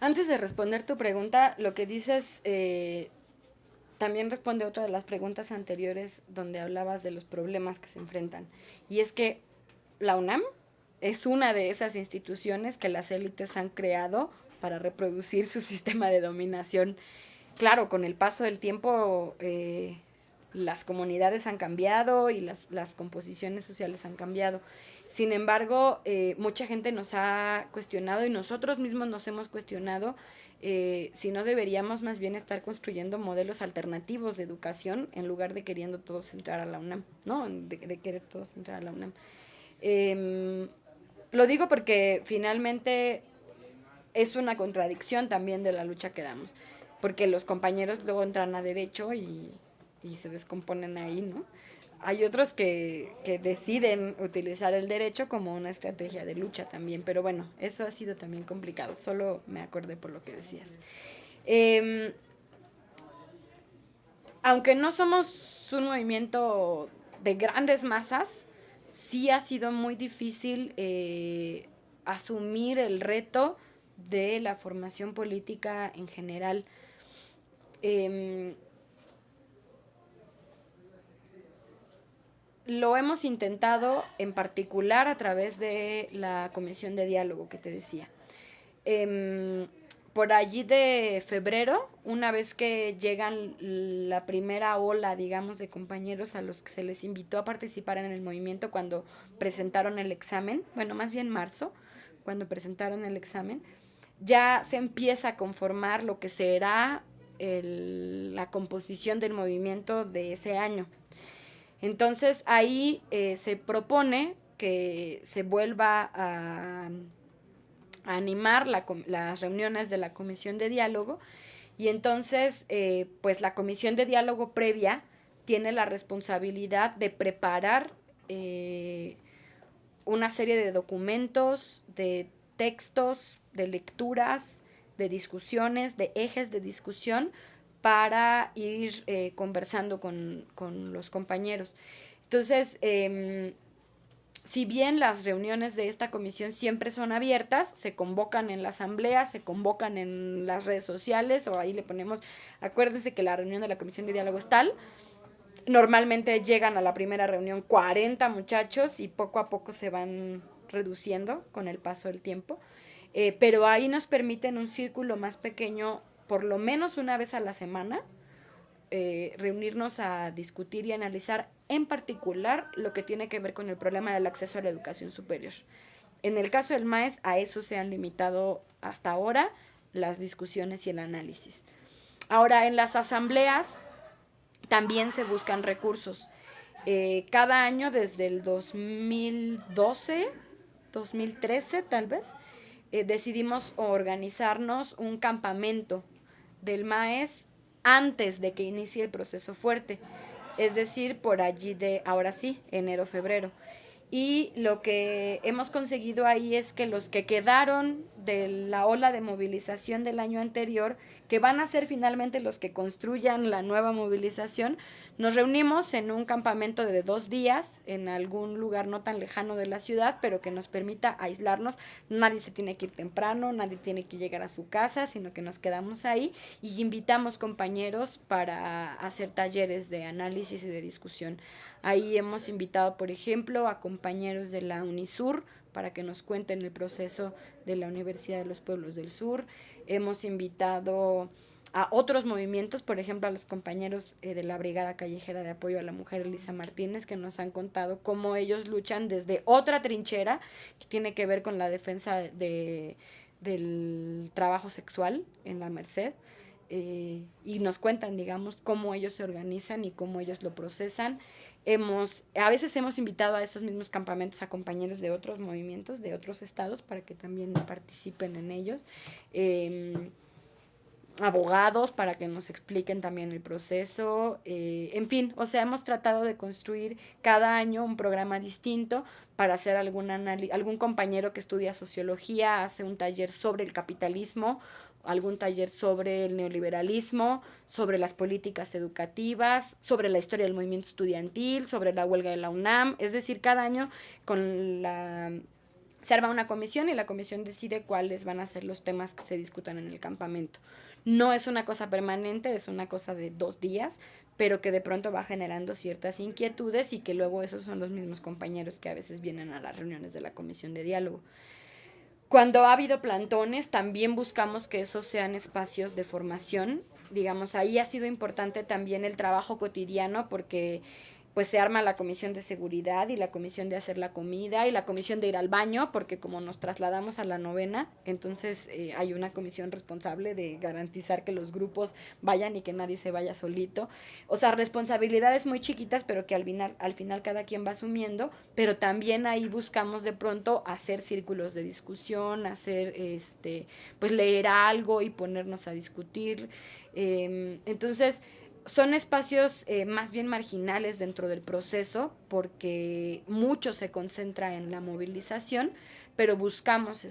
Antes de responder tu pregunta, lo que dices también responde a otra de las preguntas anteriores donde hablabas de los problemas que se enfrentan. Y es que la UNAM es una de esas instituciones que las élites han creado para reproducir su sistema de dominación. Claro, con el paso del tiempo las comunidades han cambiado y las composiciones sociales han cambiado. Sin embargo, mucha gente nos ha cuestionado y nosotros mismos nos hemos cuestionado si no deberíamos más bien estar construyendo modelos alternativos de educación en lugar de queriendo todos entrar a la UNAM, ¿no? De querer todos entrar a la UNAM. Eh, lo digo porque finalmente es una contradicción también de la lucha que damos, porque los compañeros luego entran a derecho y se descomponen ahí, ¿no? Hay otros que deciden utilizar el derecho como una estrategia de lucha también, pero bueno, eso ha sido también complicado, solo me acordé por lo que decías. Eh, Aunque no somos un movimiento de grandes masas, sí ha sido muy difícil asumir el reto de la formación política en general. Eh, lo hemos intentado en particular a través de la comisión de diálogo que te decía. Eh, por allí de febrero, una vez que llegan la primera ola, digamos, de compañeros a los que se les invitó a participar en el movimiento cuando presentaron el examen, bueno, más bien marzo, cuando presentaron el examen, ya se empieza a conformar lo que será la composición del movimiento de ese año. Entonces ahí se propone que se vuelva a animar las reuniones de la comisión de diálogo y entonces pues la comisión de diálogo previa tiene la responsabilidad de preparar una serie de documentos, de textos, de lecturas, de discusiones, de ejes de discusión para ir conversando con los compañeros. Entonces, si bien las reuniones de esta comisión siempre son abiertas, se convocan en la asamblea, se convocan en las redes sociales, o ahí le ponemos, acuérdese que la reunión de la comisión de diálogo es tal, normalmente llegan a la primera reunión 40 muchachos y poco a poco se van reduciendo con el paso del tiempo, pero ahí nos permiten un círculo más pequeño por lo menos una vez a la semana, reunirnos a discutir y analizar en particular lo que tiene que ver con el problema del acceso a la educación superior. En el caso del MAES, a eso se han limitado hasta ahora las discusiones y el análisis. Ahora, en las asambleas también se buscan recursos. Cada año desde el 2012, 2013 tal vez, decidimos organizarnos un campamento del MAES antes de que inicie el proceso fuerte, es decir, por allí de, ahora sí, enero, febrero. Y lo que hemos conseguido ahí es que los que quedaron de la ola de movilización del año anterior, que van a ser finalmente los que construyan la nueva movilización, nos reunimos en un campamento de 2 días en algún lugar no tan lejano de la ciudad, pero que nos permita aislarnos. Nadie se tiene que ir temprano, nadie tiene que llegar a su casa, sino que nos quedamos ahí y invitamos compañeros para hacer talleres de análisis y de discusión. Ahí hemos invitado, por ejemplo, a compañeros de la UNISUR para que nos cuenten el proceso de la Universidad de los Pueblos del Sur. Hemos invitado a otros movimientos, por ejemplo, a los compañeros de la Brigada Callejera de Apoyo a la Mujer, Elisa Martínez, que nos han contado cómo ellos luchan desde otra trinchera que tiene que ver con la defensa del trabajo sexual en la Merced. Y nos cuentan, digamos, cómo ellos se organizan y cómo ellos lo procesan. A veces hemos invitado a estos mismos campamentos a compañeros de otros movimientos, de otros estados, para que también participen en ellos. Abogados para que nos expliquen también el proceso, en fin, o sea, hemos tratado de construir cada año un programa distinto para hacer algún compañero que estudia sociología hace un taller sobre el capitalismo, algún taller sobre el neoliberalismo, sobre las políticas educativas, sobre la historia del movimiento estudiantil, sobre la huelga de la UNAM, es decir, cada año con Se arma una comisión y la comisión decide cuáles van a ser los temas que se discutan en el campamento. No es una cosa permanente, es una cosa de 2 días, pero que de pronto va generando ciertas inquietudes y que luego esos son los mismos compañeros que a veces vienen a las reuniones de la comisión de diálogo. Cuando ha habido plantones, también buscamos que esos sean espacios de formación. Digamos, ahí ha sido importante también el trabajo cotidiano porque pues se arma la comisión de seguridad y la comisión de hacer la comida y la comisión de ir al baño, porque como nos trasladamos a la novena, entonces hay una comisión responsable de garantizar que los grupos vayan y que nadie se vaya solito. O sea, responsabilidades muy chiquitas, pero que al final cada quien va asumiendo, pero también ahí buscamos de pronto hacer círculos de discusión, hacer, pues leer algo y ponernos a discutir. Entonces, son espacios más bien marginales dentro del proceso porque mucho se concentra en la movilización, pero buscamos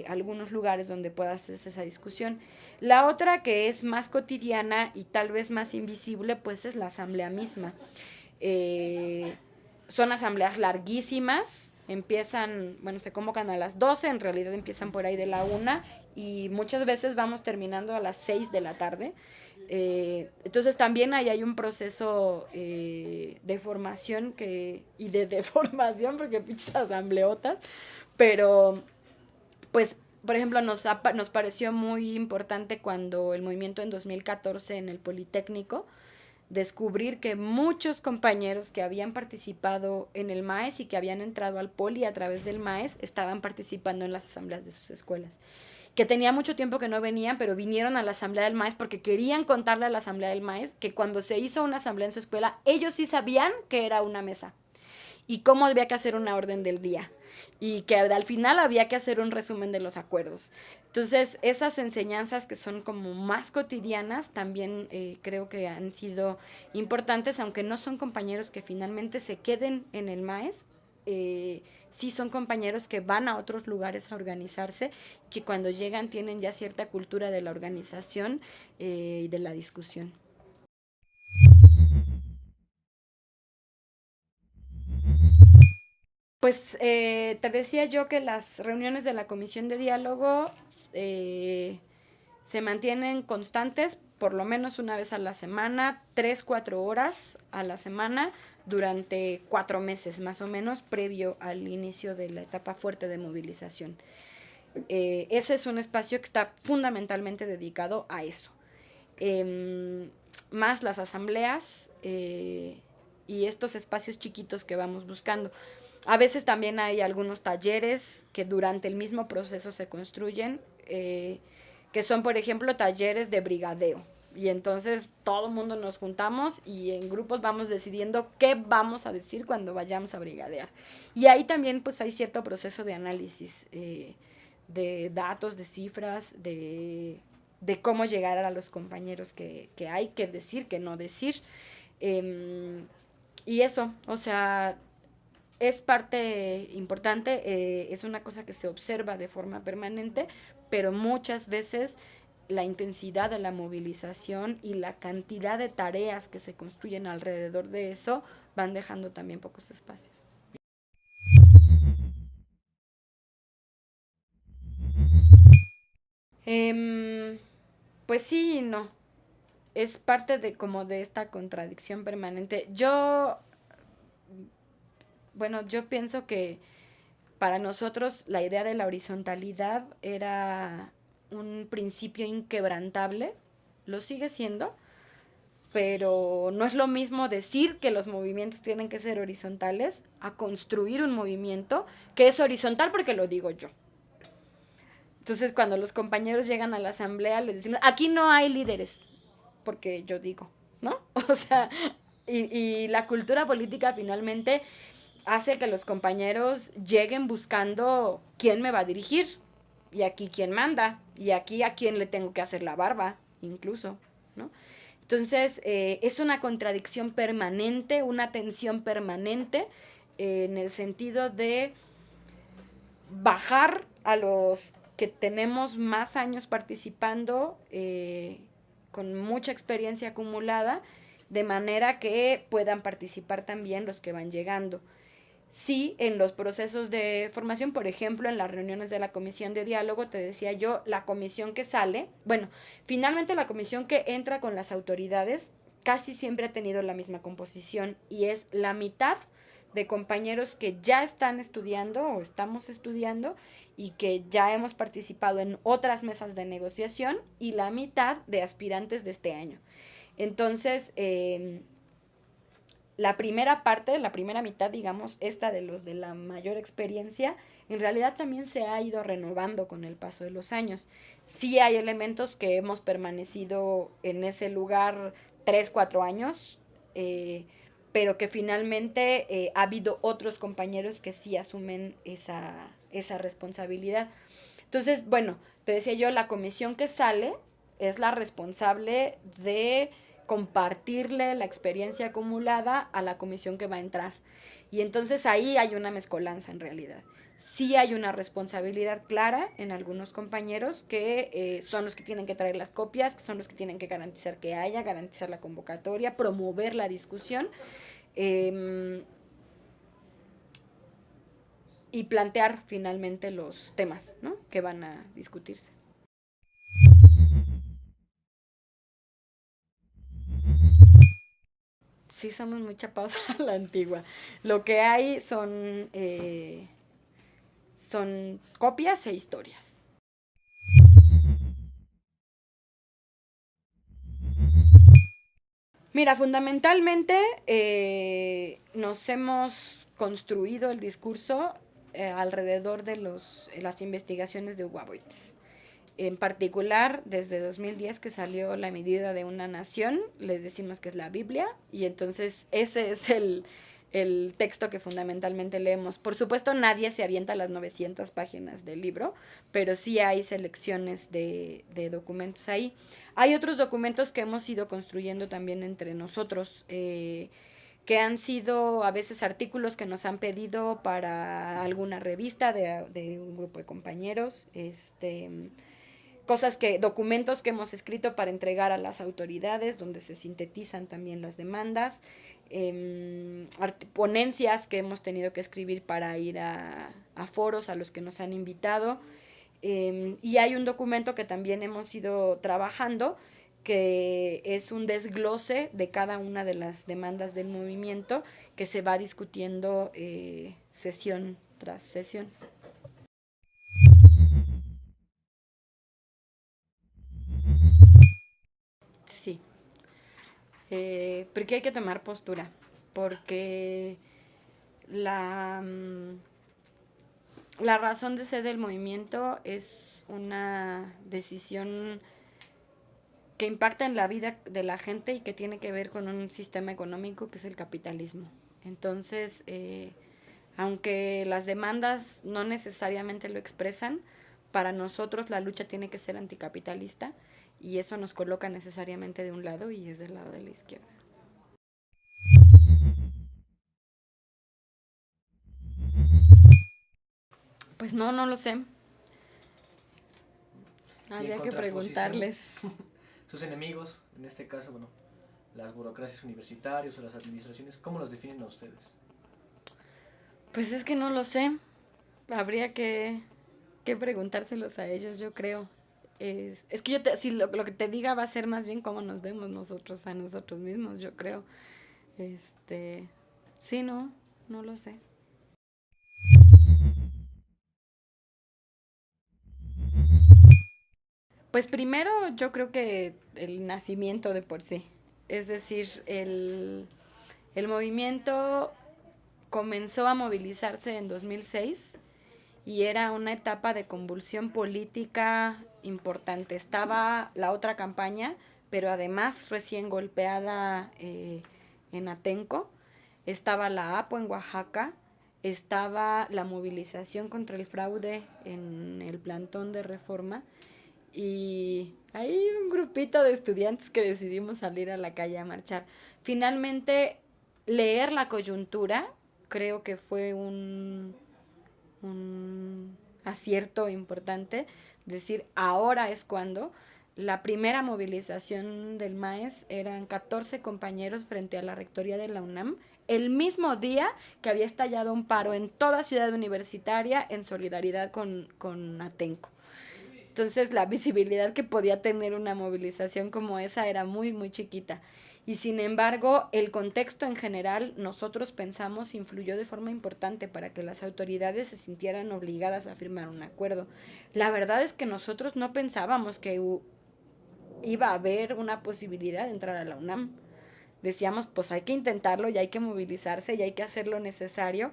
algunos lugares donde pueda hacerse esa discusión. La otra que es más cotidiana y tal vez más invisible, pues es la asamblea misma. Eh, Son asambleas larguísimas, empiezan, bueno, se convocan a las 12, en realidad empiezan por ahí de la 1 y muchas veces vamos terminando a las 6 de la tarde. Entonces también ahí hay un proceso de formación y de deformación, porque pinches asambleotas, pero pues, por ejemplo, nos pareció muy importante cuando el movimiento en 2014 en el Politécnico, descubrir que muchos compañeros que habían participado en el MAES y que habían entrado al Poli a través del MAES estaban participando en las asambleas de sus escuelas, que tenía mucho tiempo que no venían, pero vinieron a la asamblea del maíz porque querían contarle a la asamblea del maíz que cuando se hizo una asamblea en su escuela, ellos sí sabían que era una mesa y cómo había que hacer una orden del día y que al final había que hacer un resumen de los acuerdos. Entonces, esas enseñanzas que son como más cotidianas también creo que han sido importantes, aunque no son compañeros que finalmente se queden en el MAES, sí son compañeros que van a otros lugares a organizarse, que cuando llegan tienen ya cierta cultura de la organización y de la discusión. Pues te decía yo que las reuniones de la comisión de diálogo eh, se mantienen constantes por lo menos una vez a la semana, 3, 4 horas a la semana, durante 4 meses más o menos, previo al inicio de la etapa fuerte de movilización. Ese es un espacio que está fundamentalmente dedicado a eso. Más las asambleas y estos espacios chiquitos que vamos buscando. A veces también hay algunos talleres que durante el mismo proceso se construyen, que son, por ejemplo, talleres de brigadeo. Y entonces todo el mundo nos juntamos y en grupos vamos decidiendo qué vamos a decir cuando vayamos a brigadear. Y ahí también pues hay cierto proceso de análisis de datos, de cifras, de cómo llegar a los compañeros que hay que decir, que no decir. Y eso, o sea, es parte importante, es una cosa que se observa de forma permanente, pero muchas veces la intensidad de la movilización y la cantidad de tareas que se construyen alrededor de eso van dejando también pocos espacios. Em, pues sí y no. Es parte de como de esta contradicción permanente. Yo pienso que para nosotros la idea de la horizontalidad era un principio inquebrantable, lo sigue siendo, pero no es lo mismo decir que los movimientos tienen que ser horizontales a construir un movimiento que es horizontal porque lo digo yo. Entonces, cuando los compañeros llegan a la asamblea, les decimos, aquí no hay líderes, porque yo digo, ¿no? O sea, y la cultura política finalmente hace que los compañeros lleguen buscando quién me va a dirigir, y aquí quién manda, y aquí a quién le tengo que hacer la barba, incluso, ¿no? Entonces, es una contradicción permanente, una tensión permanente, en el sentido de bajar a los que tenemos más años participando, con mucha experiencia acumulada, de manera que puedan participar también los que van llegando. Sí, en los procesos de formación, por ejemplo, en las reuniones de la comisión de diálogo, te decía yo, la comisión que sale, bueno, finalmente la comisión que entra con las autoridades casi siempre ha tenido la misma composición y es la mitad de compañeros que ya están estudiando o estamos estudiando y que ya hemos participado en otras mesas de negociación y la mitad de aspirantes de este año. Entonces, la primera parte, la primera mitad, digamos, esta de los de la mayor experiencia, en realidad también se ha ido renovando con el paso de los años. Sí hay elementos que hemos permanecido en ese lugar 3, 4 años, eh, pero que finalmente ha habido otros compañeros que sí asumen esa responsabilidad. Entonces, bueno, te decía yo, la comisión que sale es la responsable de compartirle la experiencia acumulada a la comisión que va a entrar. Y entonces ahí hay una mezcolanza en realidad. Sí hay una responsabilidad clara en algunos compañeros que son los que tienen que traer las copias, que son los que tienen que garantizar que haya, garantizar la convocatoria, promover la discusión eh, y plantear finalmente los temas, ¿no?, que van a discutirse. Sí, somos muy chapados a la antigua. Lo que hay son copias e historias. Mira, fundamentalmente nos hemos construido el discurso alrededor de las investigaciones de Hugo Aboites. En particular, desde 2010 que salió la medida de una nación, le decimos que es la Biblia, y entonces ese es el texto que fundamentalmente leemos. Por supuesto, nadie se avienta las 900 páginas del libro, pero sí hay selecciones de documentos ahí. Hay otros documentos que hemos ido construyendo también entre nosotros, que han sido a veces artículos que nos han pedido para alguna revista de un grupo de compañeros, documentos que hemos escrito para entregar a las autoridades, donde se sintetizan también las demandas, ponencias que hemos tenido que escribir para ir a foros a los que nos han invitado. Y hay un documento que también hemos ido trabajando, que es un desglose de cada una de las demandas del movimiento que se va discutiendo sesión tras sesión. Sí, porque hay que tomar postura, porque la, mm, la razón de ser del movimiento es una decisión que impacta en la vida de la gente y que tiene que ver con un sistema económico que es el capitalismo. Entonces, aunque las demandas no necesariamente lo expresan, para nosotros la lucha tiene que ser anticapitalista y eso nos coloca necesariamente de un lado y es del lado de la izquierda. Pues no, no lo sé. Y en Habría que contraposición, preguntarles. sus enemigos, en este caso, bueno, las burocracias universitarias o las administraciones, ¿cómo los definen a ustedes? Pues es que no lo sé. Habría que preguntárselos a ellos, yo creo. Es que si lo que te diga va a ser más bien cómo nos vemos nosotros a nosotros mismos, yo creo. Este, sí, no, no lo sé. Pues primero yo creo que el nacimiento de por sí. Es decir, el movimiento comenzó a movilizarse en 2006 y era una etapa de convulsión política importante. Estaba la otra campaña, pero además recién golpeada en Atenco. Estaba la APO en Oaxaca. Estaba la movilización contra el fraude en el plantón de reforma. Y hay un grupito de estudiantes que decidimos salir a la calle a marchar. Finalmente, leer la coyuntura creo que fue un acierto importante, decir ahora es cuando. La primera movilización del MAES eran 14 compañeros frente a la rectoría de la UNAM el mismo día que había estallado un paro en toda Ciudad Universitaria en solidaridad con Atenco. Entonces la visibilidad que podía tener una movilización como esa era muy, muy chiquita. Y sin embargo, el contexto en general, nosotros pensamos, influyó de forma importante para que las autoridades se sintieran obligadas a firmar un acuerdo. La verdad es que nosotros no pensábamos que iba a haber una posibilidad de entrar a la UNAM. Decíamos, pues hay que intentarlo y hay que movilizarse y hay que hacer lo necesario.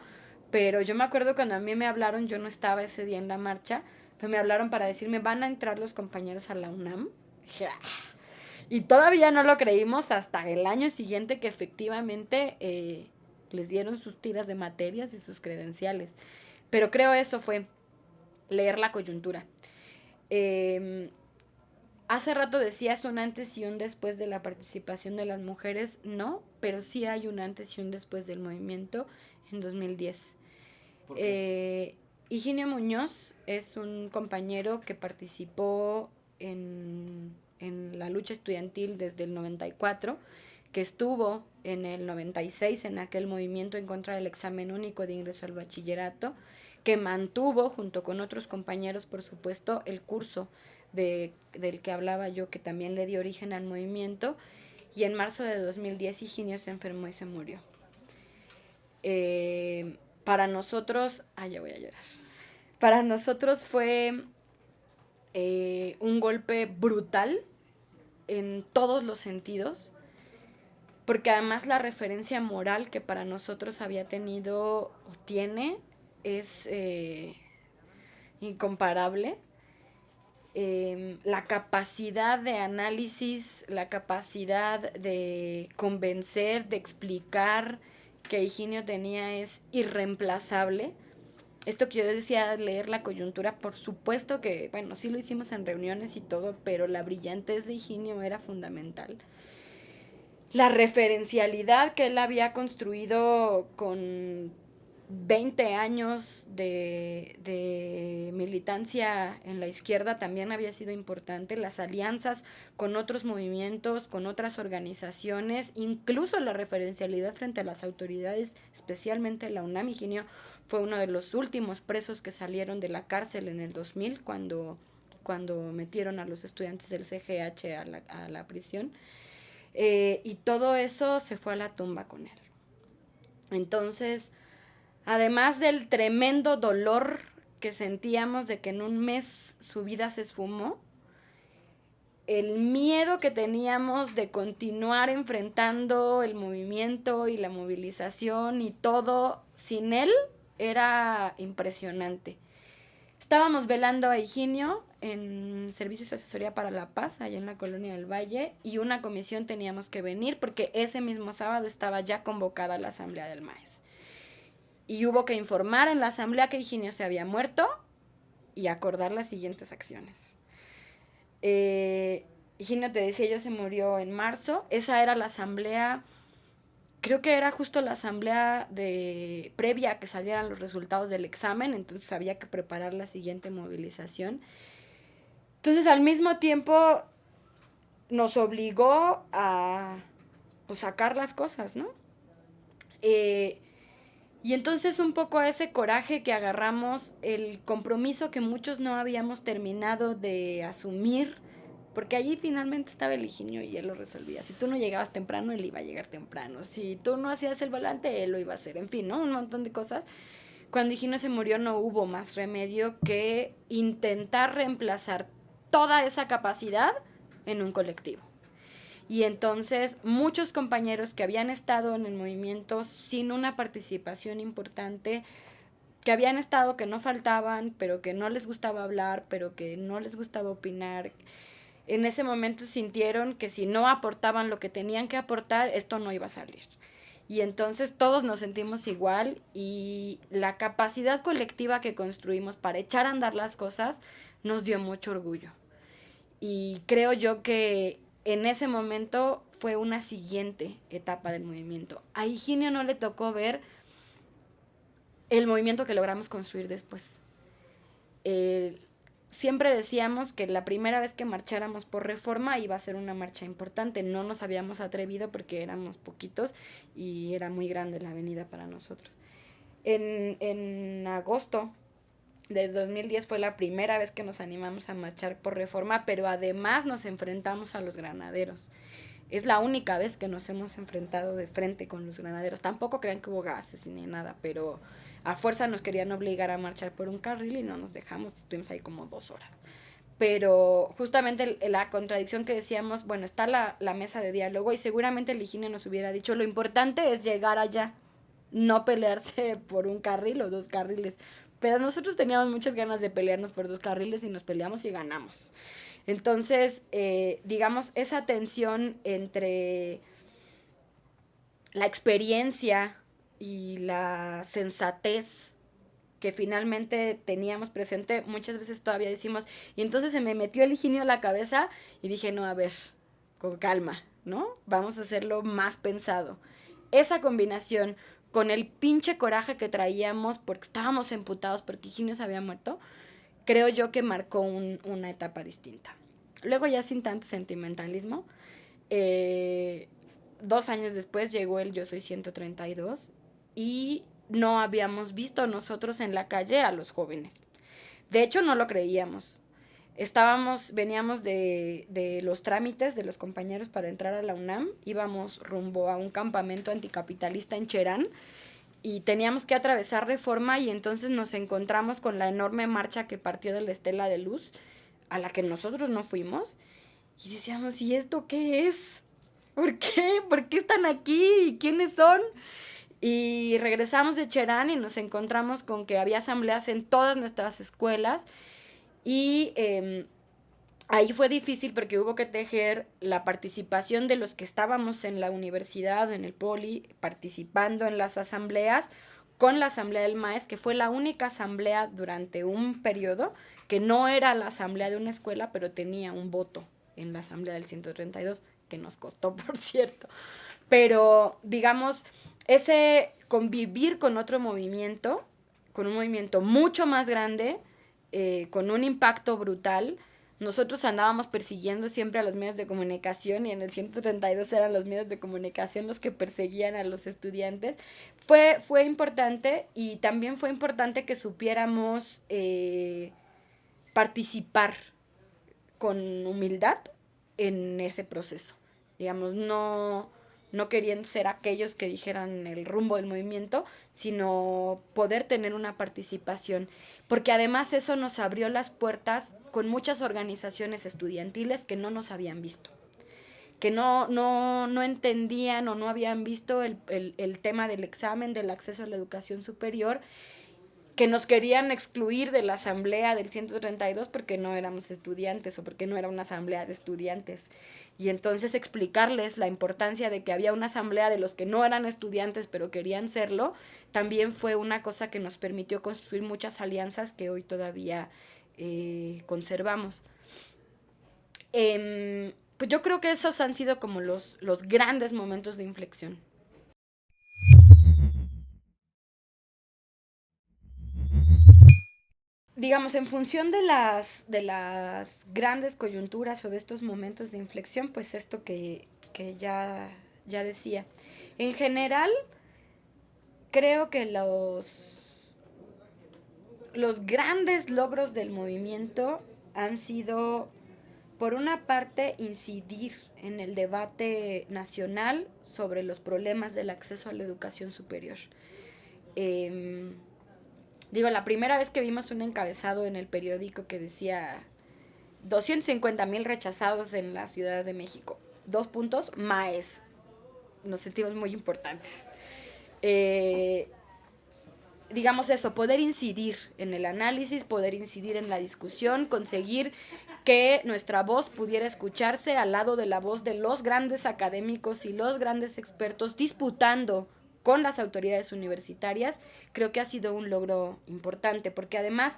Pero yo me acuerdo cuando a mí me hablaron, yo no estaba ese día en la marcha, pero me hablaron para decirme, ¿van a entrar los compañeros a la UNAM? Dije, "Ah". Y todavía no lo creímos hasta el año siguiente que efectivamente les dieron sus tiras de materias y sus credenciales. Pero creo eso fue leer la coyuntura. Hace rato decías un antes y un después de la participación de las mujeres. No, pero sí hay un antes y un después del movimiento en 2010. ¿Por qué? Higinio Muñoz es un compañero que participó en la lucha estudiantil desde el 94, que estuvo en el 96 en aquel movimiento en contra del examen único de ingreso al bachillerato, que mantuvo junto con otros compañeros, por supuesto, el curso del que hablaba yo, que también le dio origen al movimiento, y en marzo de 2010 Higinio se enfermó y se murió. Para nosotros, ya voy a llorar, para nosotros fue un golpe brutal en todos los sentidos, porque además la referencia moral que para nosotros había tenido o tiene es incomparable. La capacidad de análisis, la capacidad de convencer, de explicar que Higinio tenía es irreemplazable. Esto que yo decía, leer la coyuntura, por supuesto que, bueno, sí lo hicimos en reuniones y todo, pero la brillantez de Higinio era fundamental. La referencialidad que él había construido con 20 años de militancia en la izquierda también había sido importante. Las alianzas con otros movimientos, con otras organizaciones, incluso la referencialidad frente a las autoridades, especialmente la UNAM. Higinio fue uno de los últimos presos que salieron de la cárcel en el 2000, cuando metieron a los estudiantes del CGH a la prisión. Y todo eso se fue a la tumba con él. Entonces, además del tremendo dolor que sentíamos de que en un mes su vida se esfumó, el miedo que teníamos de continuar enfrentando el movimiento y la movilización y todo sin él era impresionante. Estábamos velando a Higinio en Servicios de Asesoría para la Paz, allá en la Colonia del Valle, y una comisión teníamos que venir porque ese mismo sábado estaba ya convocada la Asamblea del Maes. Y hubo que informar en la asamblea que Higinio se había muerto y acordar las siguientes acciones. Higinio, te decía yo, se murió en marzo. Esa era la asamblea, creo que era justo la asamblea previa a que salieran los resultados del examen, entonces había que preparar la siguiente movilización. Entonces, al mismo tiempo, nos obligó a pues, sacar las cosas, ¿no? Y entonces un poco a ese coraje que agarramos, el compromiso que muchos no habíamos terminado de asumir, porque allí finalmente estaba el Higinio y él lo resolvía. Si tú no llegabas temprano, él iba a llegar temprano. Si tú no hacías el volante, él lo iba a hacer. En fin, ¿no? Un montón de cosas. Cuando Higinio se murió no hubo más remedio que intentar reemplazar toda esa capacidad en un colectivo. Y entonces muchos compañeros que habían estado en el movimiento sin una participación importante, que habían estado, que no faltaban, pero que no les gustaba hablar, pero que no les gustaba opinar, en ese momento sintieron que si no aportaban lo que tenían que aportar, esto no iba a salir. Y entonces todos nos sentimos igual y la capacidad colectiva que construimos para echar a andar las cosas nos dio mucho orgullo. Y creo yo que en ese momento fue una siguiente etapa del movimiento. A Higinio no le tocó ver el movimiento que logramos construir después. siempre decíamos que la primera vez que marcháramos por Reforma iba a ser una marcha importante. No nos habíamos atrevido porque éramos poquitos y era muy grande la avenida para nosotros. En agosto de 2010 fue la primera vez que nos animamos a marchar por Reforma, pero además nos enfrentamos a los granaderos. Es la única vez que nos hemos enfrentado de frente con los granaderos. Tampoco crean que hubo gases ni nada, pero a fuerza nos querían obligar a marchar por un carril y no nos dejamos. Estuvimos ahí como 2 horas. Pero justamente la contradicción que decíamos, bueno, está la mesa de diálogo y seguramente el IGINE nos hubiera dicho, lo importante es llegar allá, no pelearse por un carril o 2 carriles. Pero nosotros teníamos muchas ganas de pelearnos por 2 carriles y nos peleamos y ganamos. Entonces, digamos, esa tensión entre la experiencia y la sensatez que finalmente teníamos presente, muchas veces todavía decimos, y entonces se me metió el ingenio a la cabeza y dije, no, a ver, con calma, ¿no? Vamos a hacerlo más pensado. Esa combinación con el pinche coraje que traíamos porque estábamos emputados porque Higinio se había muerto, creo yo que marcó una etapa distinta. Luego ya sin tanto sentimentalismo, 2 años después llegó el Yo Soy 132 y no habíamos visto nosotros en la calle a los jóvenes. De hecho, no lo creíamos. Veníamos de los trámites de los compañeros para entrar a la UNAM, íbamos rumbo a un campamento anticapitalista en Cherán y teníamos que atravesar Reforma y entonces nos encontramos con la enorme marcha que partió de la Estela de Luz, a la que nosotros no fuimos, y decíamos, ¿y esto qué es? ¿Por qué? ¿Por qué están aquí? ¿Quiénes son? Y regresamos de Cherán y nos encontramos con que había asambleas en todas nuestras escuelas y ahí fue difícil porque hubo que tejer la participación de los que estábamos en la universidad, en el poli, participando en las asambleas, con la asamblea del MAES, que fue la única asamblea durante un periodo que no era la asamblea de una escuela, pero tenía un voto en la asamblea del 132, que nos costó, por cierto. Pero, digamos, ese convivir con otro movimiento, con un movimiento mucho más grande, con un impacto brutal. Nosotros andábamos persiguiendo siempre a los medios de comunicación y en el 132 eran los medios de comunicación los que perseguían a los estudiantes. Fue importante y también fue importante que supiéramos participar con humildad en ese proceso. Digamos, no querían ser aquellos que dijeran el rumbo del movimiento, sino poder tener una participación, porque además eso nos abrió las puertas con muchas organizaciones estudiantiles que no nos habían visto, que no entendían o no habían visto el tema del examen, del acceso a la educación superior, que nos querían excluir de la asamblea del 132 porque no éramos estudiantes o porque no era una asamblea de estudiantes. Y entonces explicarles la importancia de que había una asamblea de los que no eran estudiantes pero querían serlo, también fue una cosa que nos permitió construir muchas alianzas que hoy todavía conservamos. Pues yo creo que esos han sido como los grandes momentos de inflexión. Digamos, en función de las grandes coyunturas o de estos momentos de inflexión, pues esto que ya decía. En general, creo que los grandes logros del movimiento han sido, por una parte, incidir en el debate nacional sobre los problemas del acceso a la educación superior. Digo, la primera vez que vimos un encabezado en el periódico que decía 250,000 rechazados en la Ciudad de México, 2 puntos, MAES, nos sentimos muy importantes. Digamos eso, poder incidir en el análisis, poder incidir en la discusión, conseguir que nuestra voz pudiera escucharse al lado de la voz de los grandes académicos y los grandes expertos disputando con las autoridades universitarias, creo que ha sido un logro importante, porque además,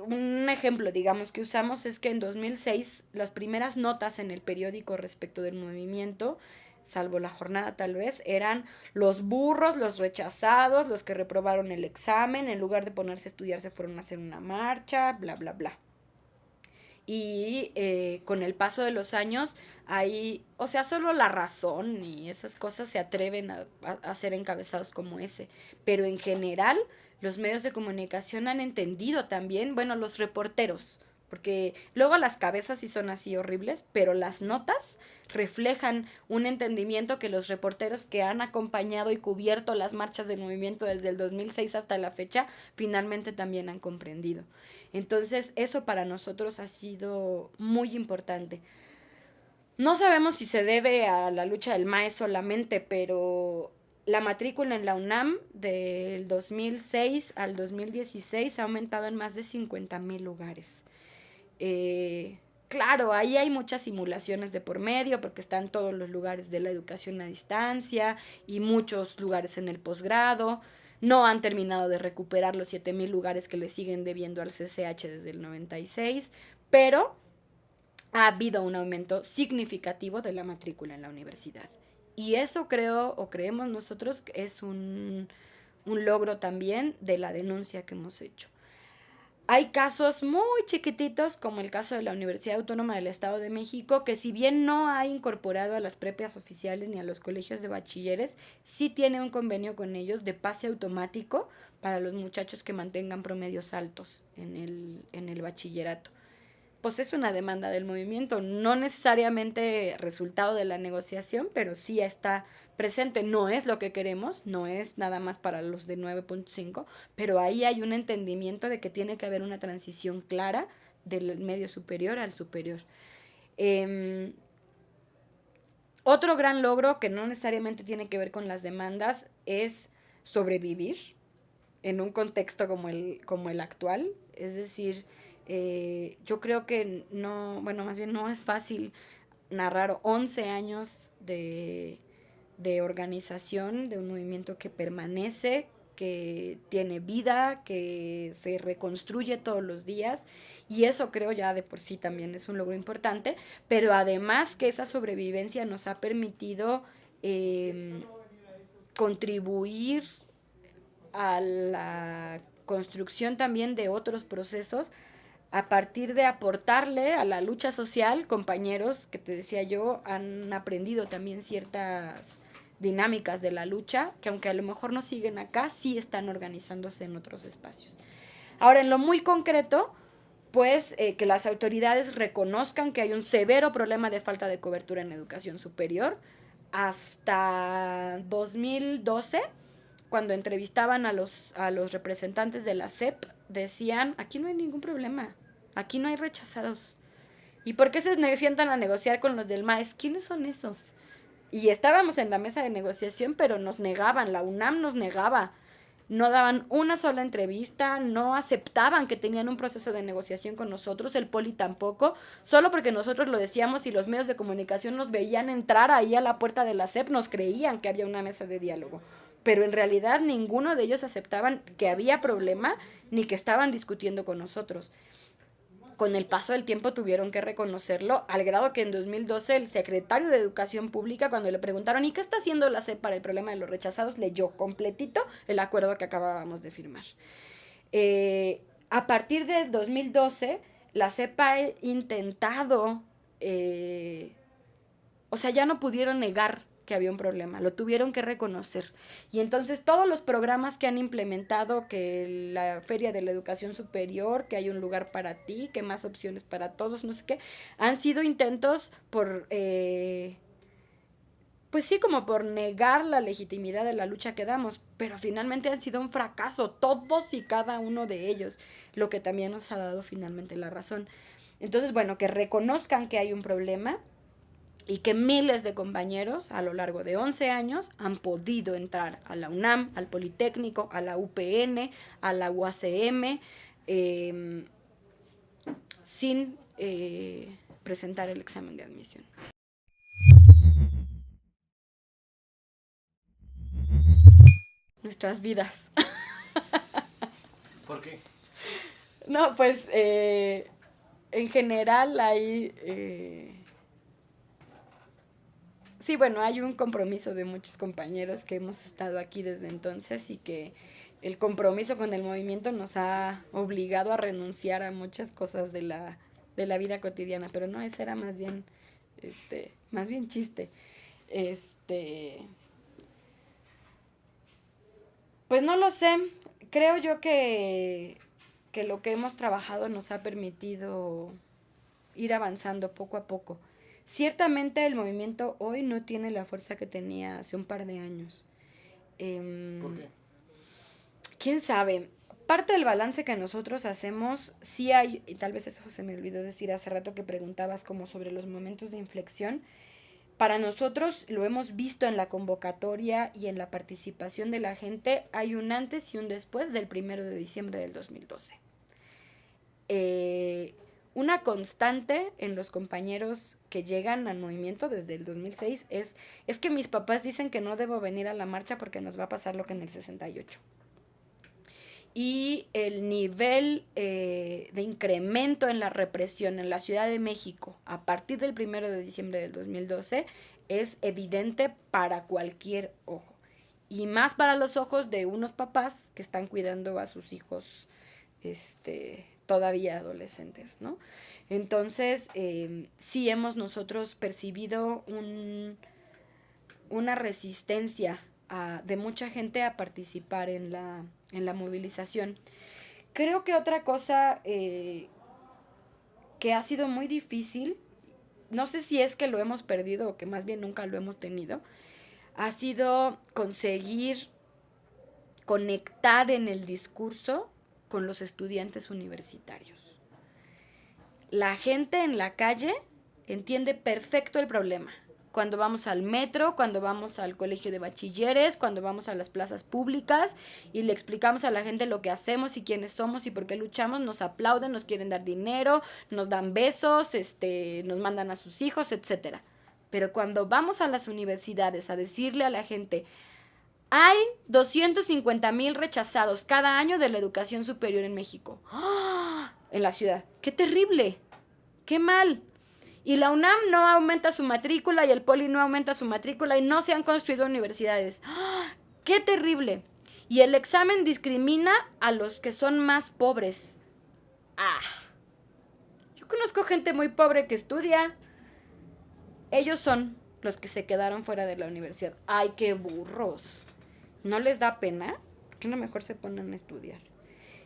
un ejemplo, digamos, que usamos es que en 2006 las primeras notas en el periódico respecto del movimiento salvo la jornada tal vez, eran los burros, los rechazados, los que reprobaron el examen, en lugar de ponerse a estudiar se fueron a hacer una marcha, bla, bla, bla. Y con el paso de los años, ahí, o sea, solo La Razón y esas cosas se atreven a ser encabezados como ese. Pero en general, los medios de comunicación han entendido también, bueno, los reporteros, porque luego las cabezas sí son así horribles, pero las notas reflejan un entendimiento que los reporteros que han acompañado y cubierto las marchas del movimiento desde el 2006 hasta la fecha, finalmente también han comprendido. Entonces, eso para nosotros ha sido muy importante. No sabemos si se debe a la lucha del MAE solamente, pero la matrícula en la UNAM del 2006 al 2016 ha aumentado en más de 50,000 lugares. Claro, ahí hay muchas simulaciones de por medio, porque están todos los lugares de la educación a distancia y muchos lugares en el posgrado. No han terminado de recuperar los 7,000 lugares que le siguen debiendo al CCH desde el 96, pero ha habido un aumento significativo de la matrícula en la universidad. Y eso creo, o creemos nosotros, que es un logro también de la denuncia que hemos hecho. Hay casos muy chiquititos, como el caso de la Universidad Autónoma del Estado de México, que si bien no ha incorporado a las prepas oficiales ni a los colegios de bachilleres, sí tiene un convenio con ellos de pase automático para los muchachos que mantengan promedios altos en el bachillerato. Pues es una demanda del movimiento, no necesariamente resultado de la negociación, pero sí está presente. No es lo que queremos, no es nada más para los de 9.5, pero ahí hay un entendimiento de que tiene que haber una transición clara del medio superior al superior. Eh, Otro gran logro que no necesariamente tiene que ver con las demandas es sobrevivir en un contexto como el actual. Es decir, yo creo que no, bueno, más bien no es fácil narrar 11 años de organización, de un movimiento que permanece, que tiene vida, que se reconstruye todos los días, y eso creo ya de por sí también es un logro importante, pero además que esa sobrevivencia nos ha permitido eh, contribuir a la construcción también de otros procesos a partir de aportarle a la lucha social. Compañeros que te decía yo han aprendido también ciertas dinámicas de la lucha que aunque a lo mejor no siguen acá, sí están organizándose en otros espacios. Ahora, en lo muy concreto, pues que las autoridades reconozcan que hay un severo problema de falta de cobertura en educación superior. Hasta 2012, cuando entrevistaban a los representantes de la SEP, decían, aquí no hay ningún problema, aquí no hay rechazados. ¿Y por qué se sientan a negociar con los del MAES? ¿Quiénes son esos? Y estábamos en la mesa de negociación, pero nos negaban, la UNAM nos negaba. No daban una sola entrevista, no aceptaban que tenían un proceso de negociación con nosotros, el Poli tampoco, solo porque nosotros lo decíamos y los medios de comunicación nos veían entrar ahí a la puerta de la SEP, nos creían que había una mesa de diálogo. Pero en realidad ninguno de ellos aceptaban que había problema ni que estaban discutiendo con nosotros. Con el paso del tiempo tuvieron que reconocerlo, al grado que en 2012 el secretario de Educación Pública, cuando le preguntaron ¿y qué está haciendo la SEP para el problema de los rechazados?, leyó completito el acuerdo que acabábamos de firmar. A partir de 2012, la SEP ha intentado, o sea, ya no pudieron negar que había un problema, lo tuvieron que reconocer. Y entonces todos los programas que han implementado, que la Feria de la Educación Superior, que hay un lugar para ti, que más opciones para todos, no sé qué, han sido intentos por, pues sí, como por negar la legitimidad de la lucha que damos, pero finalmente han sido un fracaso, todos y cada uno de ellos, lo que también nos ha dado finalmente la razón. Entonces, bueno, que reconozcan que hay un problema y que miles de compañeros a lo largo de 11 años han podido entrar a la UNAM, al Politécnico, a la UPN, a la UACM, sin presentar el examen de admisión. Nuestras vidas. ¿Por qué? No, pues en general hay Sí, bueno, hay un compromiso de muchos compañeros que hemos estado aquí desde entonces y que el compromiso con el movimiento nos ha obligado a renunciar a muchas cosas de la vida cotidiana, pero no, ese era más bien chiste. Este, pues no lo sé, creo yo que lo que hemos trabajado nos ha permitido ir avanzando poco a poco. Ciertamente el movimiento hoy no tiene la fuerza que tenía hace un par de años. ¿Por qué? ¿Quién sabe? Parte del balance que nosotros hacemos, sí hay, y tal vez eso se me olvidó decir hace rato que preguntabas como sobre los momentos de inflexión. Para nosotros lo hemos visto en la convocatoria y en la participación de la gente, hay un antes y un después del 1 de diciembre del 2012. Una constante en los compañeros que llegan al movimiento desde el 2006 es que mis papás dicen que no debo venir a la marcha porque nos va a pasar lo que en el 68. Y el nivel de incremento en la represión en la Ciudad de México a partir del 1 de diciembre del 2012 es evidente para cualquier ojo. Y más para los ojos de unos papás que están cuidando a sus hijos todavía adolescentes, ¿no? Entonces, sí hemos nosotros percibido una resistencia de mucha gente a participar en la movilización. Creo que otra cosa que ha sido muy difícil, no sé si es que lo hemos perdido o que más bien nunca lo hemos tenido, ha sido conseguir conectar en el discurso con los estudiantes universitarios. La gente en la calle entiende perfecto el problema. Cuando vamos al metro, cuando vamos al colegio de bachilleres, cuando vamos a las plazas públicas y le explicamos a la gente lo que hacemos y quiénes somos y por qué luchamos, nos aplauden, nos quieren dar dinero, nos dan besos, nos mandan a sus hijos, etc. Pero cuando vamos a las universidades a decirle a la gente, hay 250,000 rechazados cada año de la educación superior en México. ¡Ah! En la ciudad. ¡Qué terrible! ¡Qué mal! Y la UNAM no aumenta su matrícula y el Poli no aumenta su matrícula y no se han construido universidades. ¡Ah! ¡Qué terrible! Y el examen discrimina a los que son más pobres. ¡Ah! Yo conozco gente muy pobre que estudia. Ellos son los que se quedaron fuera de la universidad. ¡Ay, qué burros! ¿No les da pena? ¿Por qué no mejor se ponen a estudiar?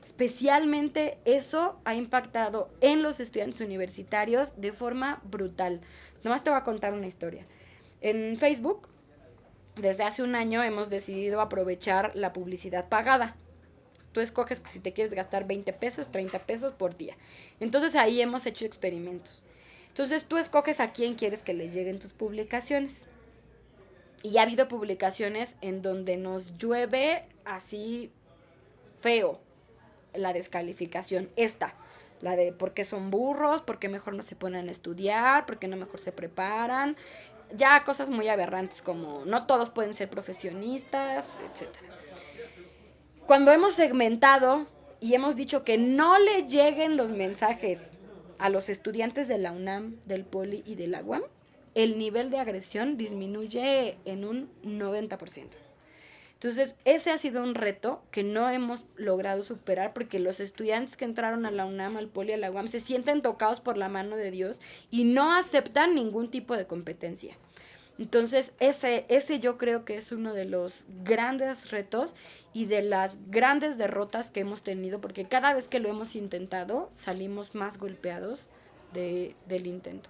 Especialmente eso ha impactado en los estudiantes universitarios de forma brutal. Nomás te voy a contar una historia. En Facebook, desde hace un año hemos decidido aprovechar la publicidad pagada. Tú escoges que si te quieres gastar 20 pesos, 30 pesos por día. Entonces ahí hemos hecho experimentos. Entonces tú escoges a quién quieres que le lleguen tus publicaciones. Y ha habido publicaciones en donde nos llueve así feo la descalificación. La de por qué son burros, por qué mejor no se ponen a estudiar, por qué no mejor se preparan. Ya cosas muy aberrantes como no todos pueden ser profesionistas, etc. Cuando hemos segmentado y hemos dicho que no le lleguen los mensajes a los estudiantes de la UNAM, del Poli y de la UAM, el nivel de agresión disminuye en un 90%. Entonces, ese ha sido un reto que no hemos logrado superar porque los estudiantes que entraron a la UNAM, al Poli, a la UAM, se sienten tocados por la mano de Dios y no aceptan ningún tipo de competencia. Entonces, ese yo creo que es uno de los grandes retos y de las grandes derrotas que hemos tenido, porque cada vez que lo hemos intentado, salimos más golpeados del intento.